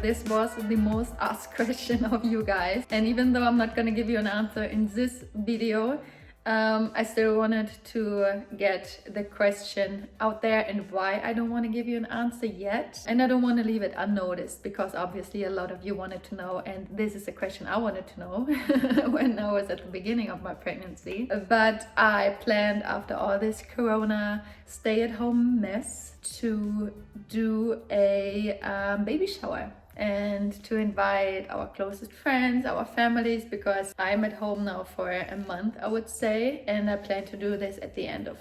this was the most asked question of you guys. And even though I'm not gonna give you an answer in this video, I still wanted to get the question out there and why I don't want to give you an answer yet. And I don't want to leave it unnoticed because obviously a lot of you wanted to know, and this is a question I wanted to know when I was at the beginning of my pregnancy. But I planned, after all this Corona stay-at-home mess, to do a baby shower and to invite our closest friends, our families, because I'm at home now for a month, I would say, and I plan to do this at the end of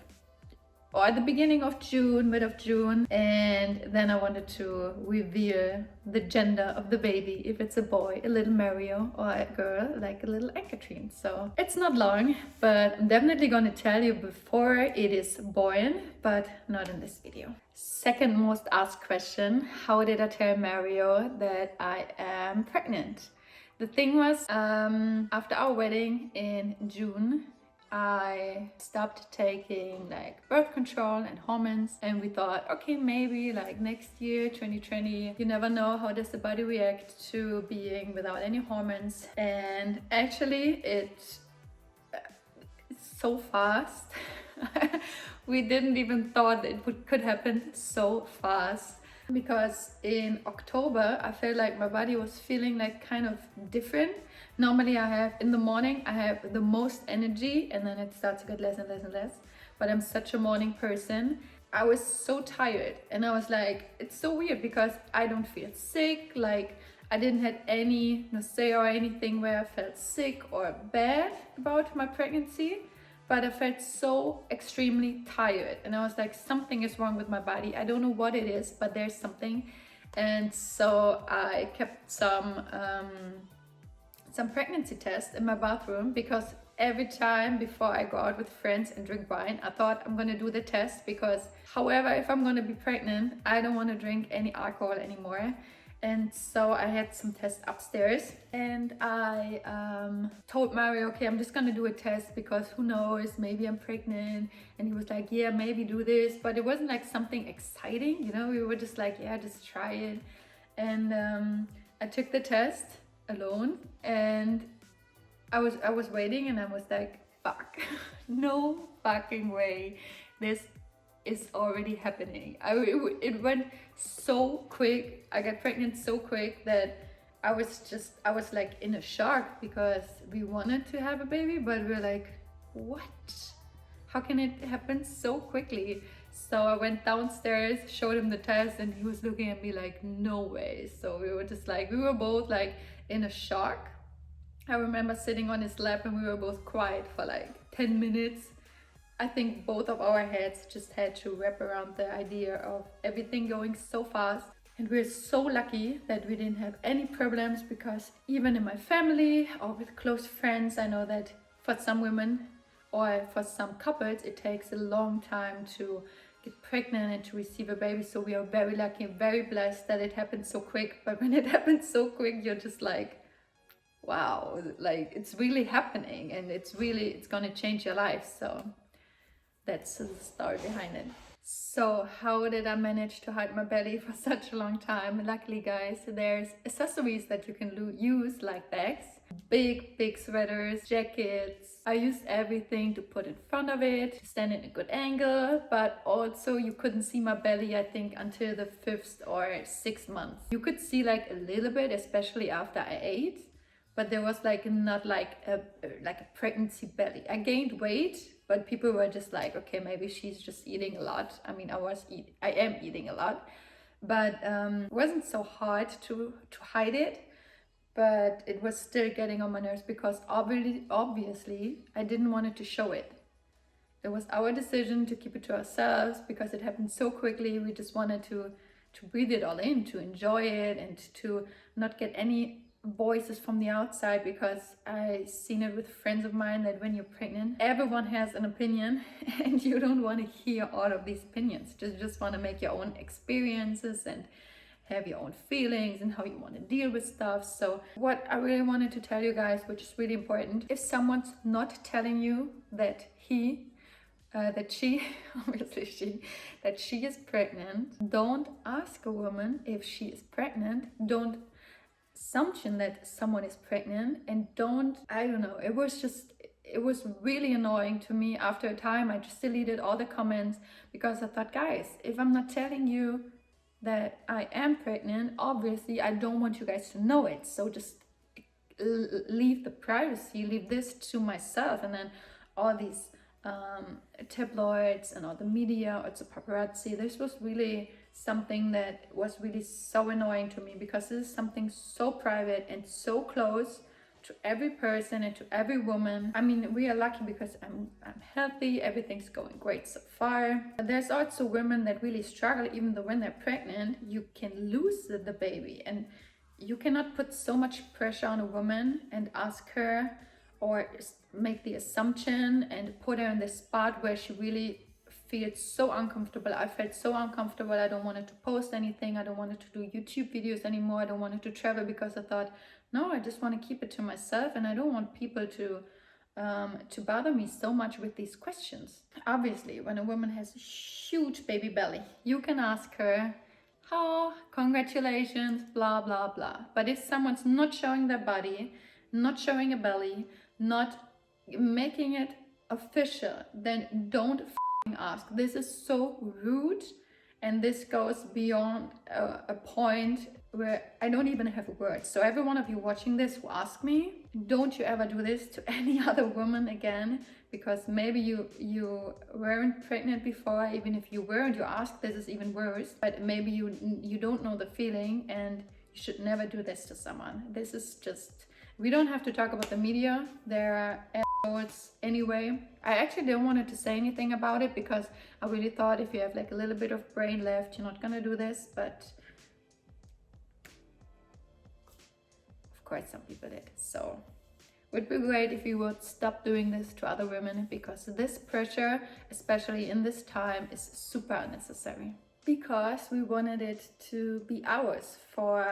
or at the beginning of June, mid of June, and then I wanted to reveal the gender of the baby, if it's a boy, a little Mario, or a girl, like a little Ann-Kathrin. So it's not long, but I'm definitely going to tell you before it is born, but not in this video. Second most asked question: how did I tell Mario that I am pregnant? The thing was, after our wedding in June, I stopped taking like birth control and hormones, and we thought, okay, maybe like next year, 2020, you never know how does the body react to being without any hormones. And actually it's so fast. We didn't even thought that it could happen so fast, because in October I felt like my body was feeling like kind of different. Normally I have, in the morning I have the most energy, and then it starts to get less and less and less, but I'm such a morning person. I was so tired, and I was like, it's so weird because I don't feel sick, like I didn't have any nausea or anything where I felt sick or bad about my pregnancy, but I felt so extremely tired, and I was like, something is wrong with my body. I don't know what it is, but there's something. And so I kept some pregnancy tests in my bathroom, because every time before I go out with friends and drink wine, I thought I'm gonna do the test, because however, if I'm gonna be pregnant, I don't want to drink any alcohol anymore. And so I had some tests upstairs, and I told Mario, okay, I'm just gonna do a test because who knows, maybe I'm pregnant. And he was like, yeah, maybe do this, but it wasn't like something exciting, you know, we were just like, yeah, just try it. And I took the test alone, and I was waiting, and I was like, fuck, no fucking way, this is already happening. It went so quick. I got pregnant so quick that I was like in a shock, because we wanted to have a baby, but we're like, what? How can it happen so quickly? So I went downstairs, showed him the test, and he was looking at me like, no way. So we were just like, we were both like in a shock. I remember sitting on his lap, and we were both quiet for like 10 minutes. I think both of our heads just had to wrap around the idea of everything going so fast. And we're so lucky that we didn't have any problems, because even in my family or with close friends, I know that for some women or for some couples, it takes a long time to get pregnant and to receive a baby. So we are very lucky and very blessed that it happened so quick. But when it happens so quick, you're just like, wow, like it's really happening, and it's gonna change your life. So that's the story behind it. So how did I manage to hide my belly for such a long time? Luckily, guys, there's accessories that you can use, like bags, big sweaters, jackets. I used everything to put in front of it, to stand in a good angle, but also you couldn't see my belly, I think, until the 5th or 6th month. You could see like a little bit, especially after I ate, but there was like not like a pregnancy belly. I gained weight, but people were just like, okay, maybe she's just eating a lot. I mean, I am eating a lot, but it wasn't so hard to hide it, but it was still getting on my nerves, because obviously I didn't want it to show it. It was our decision to keep it to ourselves, because it happened so quickly. We just wanted to breathe it all in, to enjoy it, and to not get any voices from the outside, because I've seen it with friends of mine that when you're pregnant, everyone has an opinion, and you don't want to hear all of these opinions. You just want to make your own experiences and have your own feelings and how you want to deal with stuff. So what I really wanted to tell you guys, which is really important, if someone's not telling you that she is pregnant, don't ask a woman if she is pregnant. Don't assumption that someone is pregnant and don't, I don't know, it was really annoying to me. After a time, I just deleted all the comments because I thought, guys, if I'm not telling you that I am pregnant, obviously I don't want you guys to know it. So just leave the privacy, leave this to myself. And then all these tabloids and all the media, or the paparazzi, this was really something that was really so annoying to me, because this is something so private and so close to every person and to every woman. I mean, we are lucky because I'm healthy, everything's going great so far. But there's also women that really struggle, even though when they're pregnant, you can lose the baby, and you cannot put so much pressure on a woman and ask her, or make the assumption and put her in the spot where she really feels so uncomfortable. I felt so uncomfortable. I don't want to post anything. I don't want to do YouTube videos anymore. I don't want to travel, because I thought, no, I just want to keep it to myself, and I don't want people to bother me so much with these questions. Obviously, when a woman has a huge baby belly, you can ask her, oh, congratulations, blah, blah, blah. But if someone's not showing their body, not showing a belly, not making it official, then don't ask. This is so rude, and this goes beyond a point where I don't even have words. So every one of you watching this who ask me, don't you ever do this to any other woman again, because maybe you weren't pregnant before. Even if you weren't, you asked, this is even worse. But maybe you don't know the feeling, and you should never do this to someone. This is just, we don't have to talk about the media. There are assholes anyway. I actually don't want to say anything about it, because I really thought if you have like a little bit of brain left, you're not gonna do this. But of course some people did. So it would be great if you would stop doing this to other women, because this pressure, especially in this time, is super unnecessary. Because we wanted it to be ours for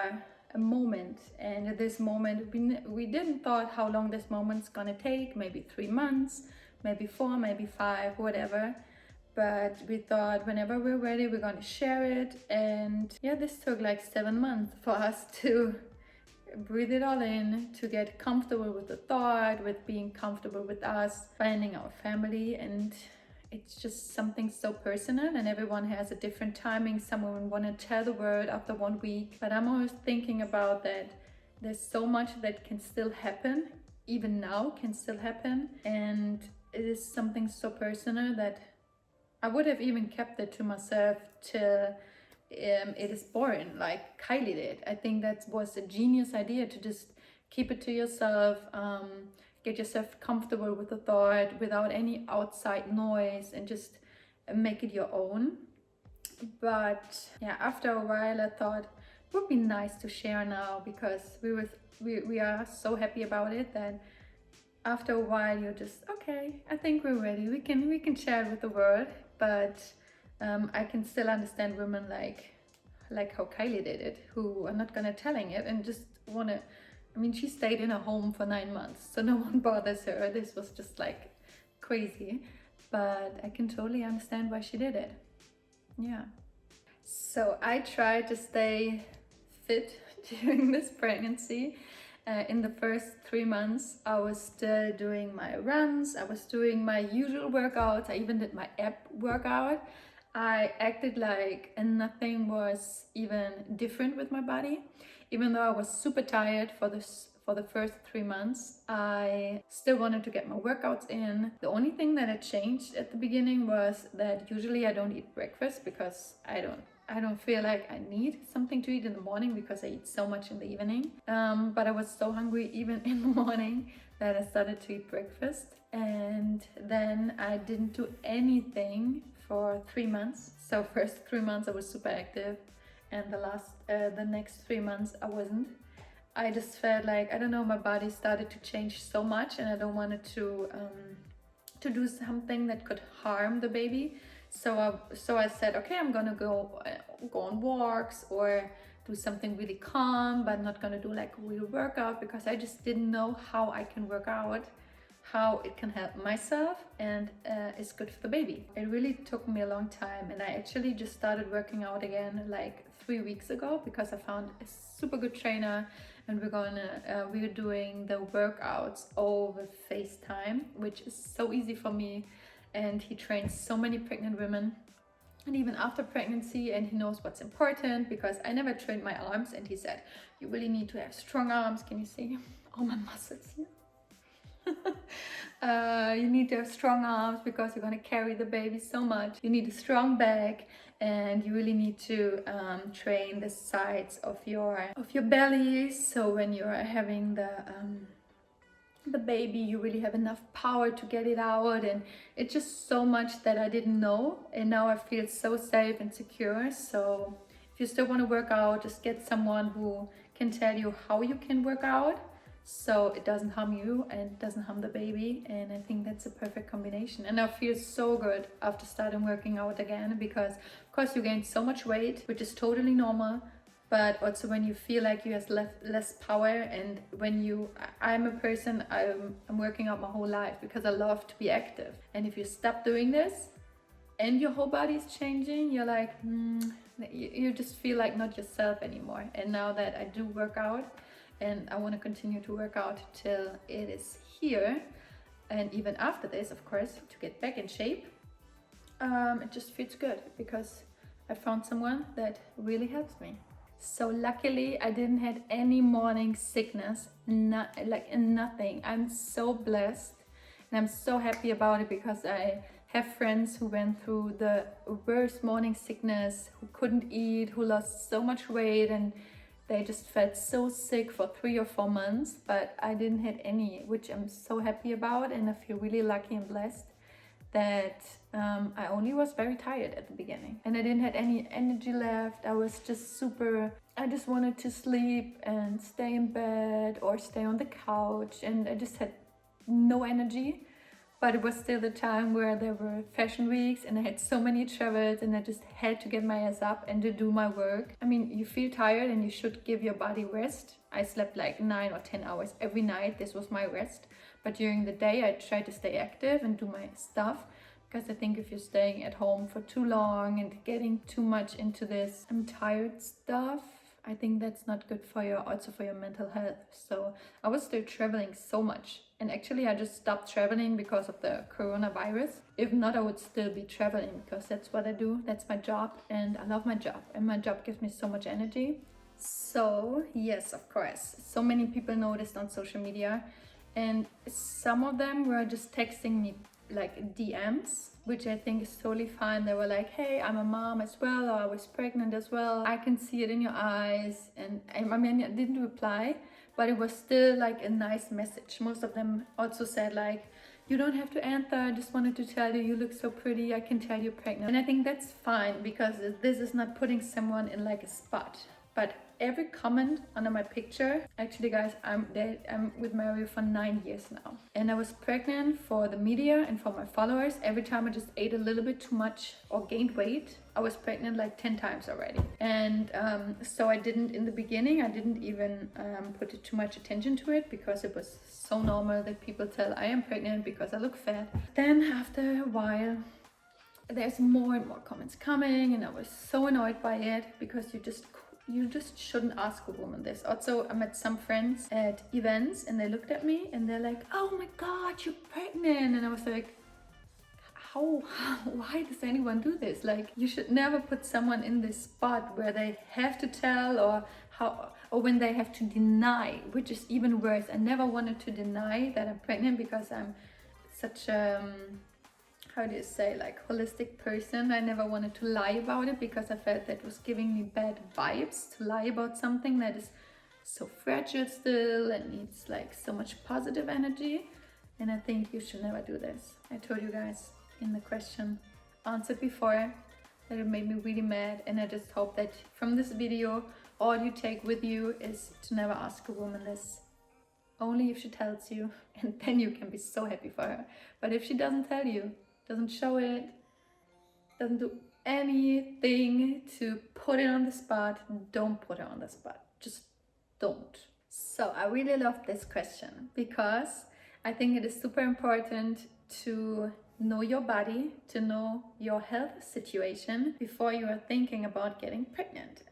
a moment, and this moment we didn't thought how long this moment's gonna take. Maybe 3 months, maybe 4, maybe 5, whatever. But we thought whenever we're ready, we're gonna share it. And yeah, this took like 7 months for us to breathe it all in, to get comfortable with the thought, with being comfortable with us, finding our family. And it's just something so personal, and everyone has a different timing. Some women want to tell the world after 1 week, but I'm always thinking about that there's so much that can still happen, even now can still happen, and it is something so personal that I would have even kept it to myself till it is born, like Kylie did. I think that was a genius idea, to just keep it to yourself, get yourself comfortable with the thought without any outside noise, and just make it your own. But yeah, after a while I thought it would be nice to share now, because we are so happy about it that after a while you're just, okay, I think we're ready, we can share it with the world. But I can still understand women like how Kylie did it, who are not gonna telling it and just wanna, I mean, she stayed in a home for 9 months, so no one bothers her. This was just like crazy, but I can totally understand why she did it. Yeah. So I tried to stay fit during this pregnancy. In the first 3 months, I was still doing my runs. I was doing my usual workouts. I even did my ab workout. I acted like nothing was even different with my body. Even though I was super tired for the first 3 months, I still wanted to get my workouts in. The only thing that had changed at the beginning was that usually I don't eat breakfast, because I don't feel like I need something to eat in the morning, because I eat so much in the evening. But I was so hungry even in the morning that I started to eat breakfast. And then I didn't do anything for 3 months. So first 3 months I was super active, and the next 3 months I wasn't. I just felt like, I don't know, my body started to change so much, and I don't want it to do something that could harm the baby. So I said, okay, I'm gonna go on walks or do something really calm, but I'm not gonna do like a real workout, because I just didn't know how I can work out, how it can help myself and is good for the baby. It really took me a long time, and I actually just started working out again like 3 weeks ago, because I found a super good trainer, and we're doing the workouts over FaceTime, which is so easy for me. And he trains so many pregnant women, and even after pregnancy, and he knows what's important, because I never trained my arms, and he said, you really need to have strong arms. Can you see all my muscles here? You need to have strong arms because you're going to carry the baby so much. You need a strong back, and you really need to train the sides of your belly, so when you're having the baby, you really have enough power to get it out. And it's just so much that I didn't know, and now I feel so safe and secure. So if you still want to work out, just get someone who can tell you how you can work out, so it doesn't harm you and it doesn't harm the baby. And I think that's a perfect combination, and I feel so good after starting working out again, because of course you gain so much weight, which is totally normal, but also when you feel like you have less power. And when I'm a person, I'm working out my whole life because I love to be active, and if you stop doing this and your whole body is changing, you're like you just feel like not yourself anymore. And now that I do work out, and I want to continue to work out till it is here, and even after this, of course, to get back in shape, it just feels good because I found someone that really helps me. So luckily I didn't have any morning sickness, nothing. I'm so blessed, and I'm so happy about it, because I have friends who went through the worst morning sickness, who couldn't eat, who lost so much weight, and they just felt so sick for 3 or 4 months. But I didn't have any, which I'm so happy about, and I feel really lucky and blessed that I only was very tired at the beginning, and I didn't have any energy left. I was just I just wanted to sleep and stay in bed or stay on the couch, and I just had no energy. But it was still the time where there were fashion weeks, and I had so many travels, and I just had to get my ass up and to do my work. I mean, you feel tired and you should give your body rest. I slept like 9 or 10 hours every night. This was my rest. But during the day, I tried to stay active and do my stuff, because I think if you're staying at home for too long and getting too much into this I'm tired stuff, I think that's not good for also for your mental health. So I was still traveling so much, and actually I just stopped traveling because of the coronavirus. If not, I would still be traveling, because that's what I do, that's my job, and I love my job, and my job gives me so much energy. So yes, of course, so many people noticed on social media, and some of them were just texting me like DMs, which I think is totally fine. They were like, hey, I'm a mom as well, or I was pregnant as well, I can see it in your eyes. And I mean, I didn't reply, but it was still like a nice message. Most of them also said like, you don't have to answer, I just wanted to tell you, you look so pretty, I can tell you're pregnant. And I think that's fine, because this is not putting someone in like a spot. But every comment under my picture, actually guys, I'm with Mario for 9 years now, and I was pregnant for the media and for my followers. Every time I just ate a little bit too much or gained weight, I was pregnant like 10 times already. And so I didn't, in the beginning, I didn't even put too much attention to it, because it was so normal that people tell I am pregnant because I look fat. Then after a while, there's more and more comments coming, and I was so annoyed by it, because you just shouldn't ask a woman this. Also, I met some friends at events, and they looked at me and they're like, oh my god, you're pregnant. And I was like, why does anyone do this? Like, you should never put someone in this spot where they have to tell, or when they have to deny, which is even worse. I never wanted to deny that I'm pregnant, because I'm such how do you say, like, holistic person. I never wanted to lie about it, because I felt that was giving me bad vibes to lie about something that is so fragile still and needs like so much positive energy. And I think you should never do this. I told you guys in the question answered before that it made me really mad, and I just hope that from this video all you take with you is to never ask a woman this. Only if she tells you, and then you can be so happy for her. But if she doesn't tell you, doesn't show it, doesn't do anything to put it on the spot, don't put it on the spot. Just don't. So I really love this question, because I think it is super important to know your body, to know your health situation before you are thinking about getting pregnant.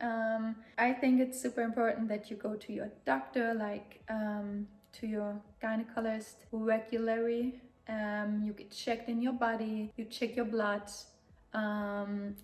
I think it's super important that you go to your doctor, like to your gynecologist regularly. You get checked in your body, you check your blood,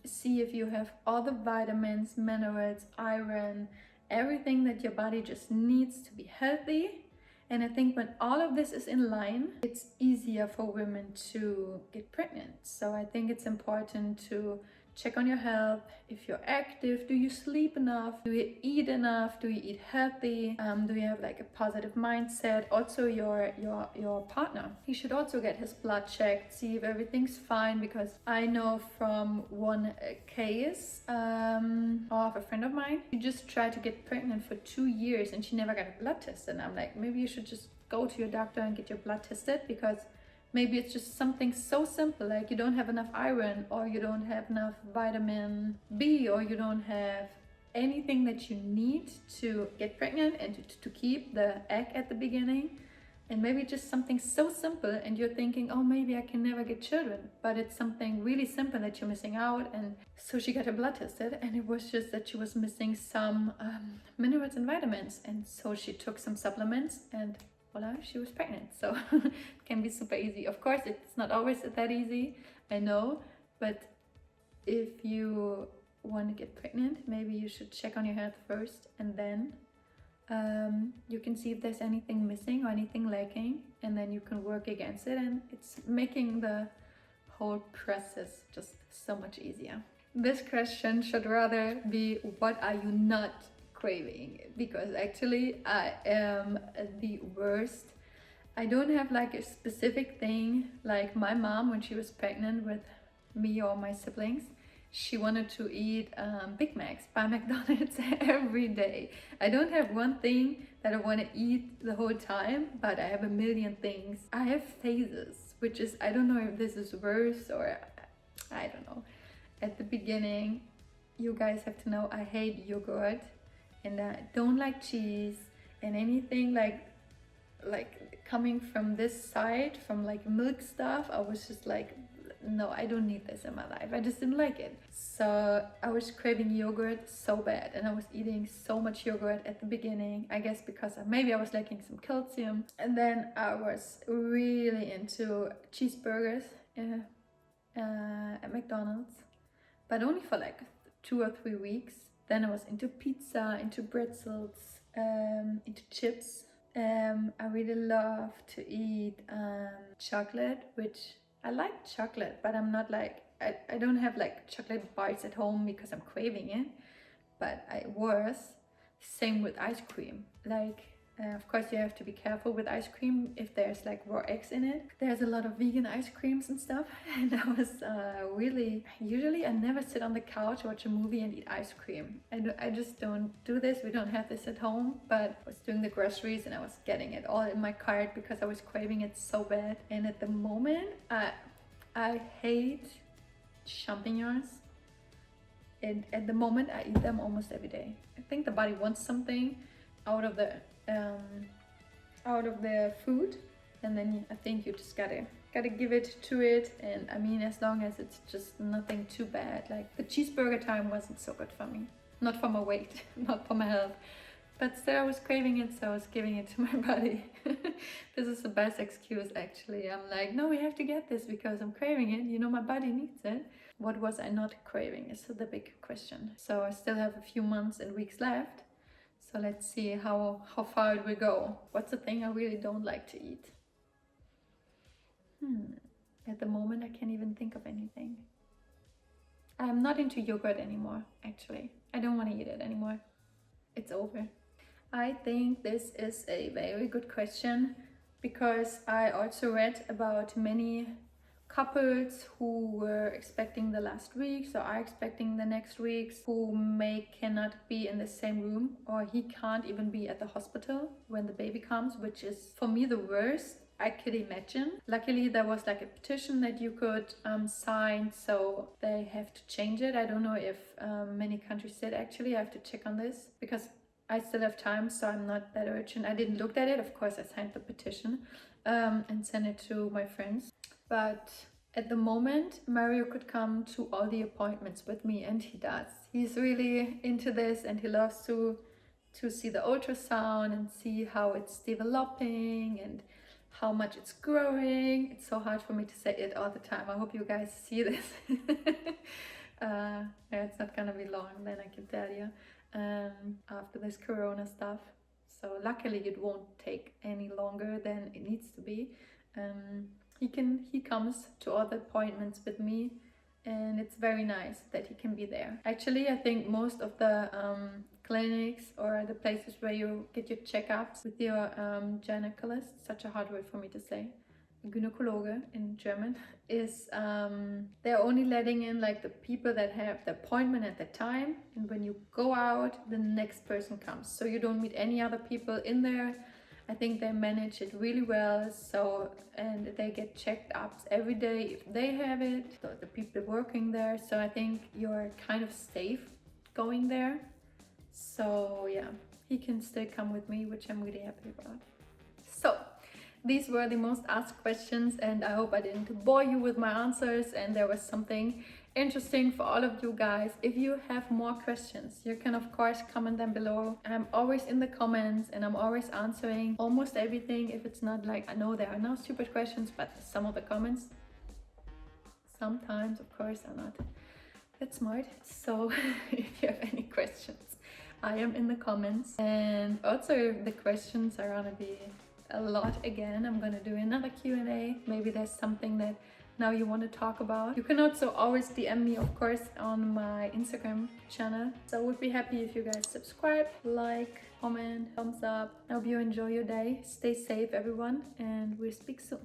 see if you have all the vitamins, minerals, iron, everything that your body just needs to be healthy. And I think when all of this is in line, it's easier for women to get pregnant. So I think it's important to check on your health. If you're active, do you sleep enough? Do you eat enough? Do you eat healthy? Do you have like a positive mindset? Also your partner, he should also get his blood checked, see if everything's fine, because I know from one case of a friend of mine, she just tried to get pregnant for 2 years and she never got a blood test. And I'm like, maybe you should just go to your doctor and get your blood tested, because maybe it's just something so simple, like you don't have enough iron, or you don't have enough vitamin B, or you don't have anything that you need to get pregnant and to keep the egg at the beginning. And maybe just something so simple, and you're thinking, oh, maybe I can never get children, but it's something really simple that you're missing out. And so she got her blood tested, and it was just that she was missing some minerals and vitamins, and so she took some supplements, and voila, she was pregnant. So it can be super easy. Of course, it's not always that easy, I know, but if you want to get pregnant, maybe you should check on your health first, and then you can see if there's anything missing or anything lacking, and then you can work against it, and it's making the whole process just so much easier. This question should rather be, what are you not craving? Because actually I am the worst. I don't have like a specific thing. Like my mom, when she was pregnant with me or my siblings, she wanted to eat Big Macs by McDonald's every day. I don't have one thing that I want to eat the whole time, but I have a million things. I have phases, which is, I don't know if this is worse or I don't know. At the beginning, you guys have to know I hate yogurt, and I don't like cheese, and anything like coming from this side, from like milk stuff, I was just like, no, I don't need this in my life. I just didn't like it. So I was craving yogurt so bad, and I was eating so much yogurt at the beginning, I guess because maybe I was lacking some calcium. And then I was really into cheeseburgers at McDonald's, but only for like 2 or 3 weeks. Then I was into pizza, into pretzels, into chips. I really love to eat chocolate, which I like chocolate, but I'm not like, I don't have like chocolate bars at home because I'm craving it, but I was. Same with ice cream. Like, of course you have to be careful with ice cream if there's like raw eggs in it. There's a lot of vegan ice creams and stuff, and I was usually I never sit on the couch, watch a movie and eat ice cream. I just don't do this. We don't have this at home, but I was doing the groceries and I was getting it all in my cart because I was craving it so bad. And at the moment, I hate champignons, and at the moment I eat them almost every day. I think the body wants something out of the food, and then I think you just gotta give it to it. And I mean, as long as it's just nothing too bad. Like the cheeseburger time wasn't so good for me, not for my weight, not for my health, but still I was craving it, so I was giving it to my body. This is the best excuse actually. I'm like, no, we have to get this because I'm craving it, you know, my body needs it. What was I not craving is the big question. So I still have a few months and weeks left. So let's see how far it will go. What's the thing I really don't like to eat? At the moment, I can't even think of anything. I'm not into yogurt anymore, actually. I don't want to eat it anymore. It's over. I think this is a very good question, because I also read about many couples who were expecting the last weeks or are expecting the next weeks, who cannot be in the same room, or he can't even be at the hospital when the baby comes, which is for me the worst I could imagine. Luckily there was like a petition that you could sign, so they have to change it. I don't know if many countries did actually. I have to check on this because I still have time, so I'm not that urgent. I didn't look at it. Of course I signed the petition and sent it to my friends. But At the moment, Mario could come to all the appointments with me, and he does. He's really into this, and he loves to see the ultrasound and see how it's developing and how much it's growing. It's so hard for me to say it all the time. I hope you guys see this. It's not gonna be long, then I can tell you, after this corona stuff. So luckily it won't take any longer than it needs to be. He comes to all the appointments with me, and it's very nice that he can be there. Actually, I think most of the clinics or the places where you get your checkups with your gynecologist, such a hard word for me to say, Gynäkologe in German, is they're only letting in like the people that have the appointment at the time, and when you go out, the next person comes. So you don't meet any other people in there. I think they manage it really well. So, and they get checked ups every day if they have it, the people working there. So I think you're kind of safe going there. So yeah, he can still come with me, which I'm really happy about. So these were the most asked questions, and I hope I didn't bore you with my answers and there was something interesting for all of you guys. If you have more questions, you can of course comment them below. I'm always in the comments and I'm always answering almost everything. If it's not like, I know there are no stupid questions, but some of the comments sometimes of course are not that smart. So if you have any questions, I am in the comments. And also if the questions are gonna be a lot again, I'm gonna do another Q&A. Maybe there's something that now you want to talk about. You can also always DM me, of course, on my Instagram channel. So I would be happy if you guys subscribe, like, comment, thumbs up. I hope you enjoy your day. Stay safe, everyone, and we'll speak soon.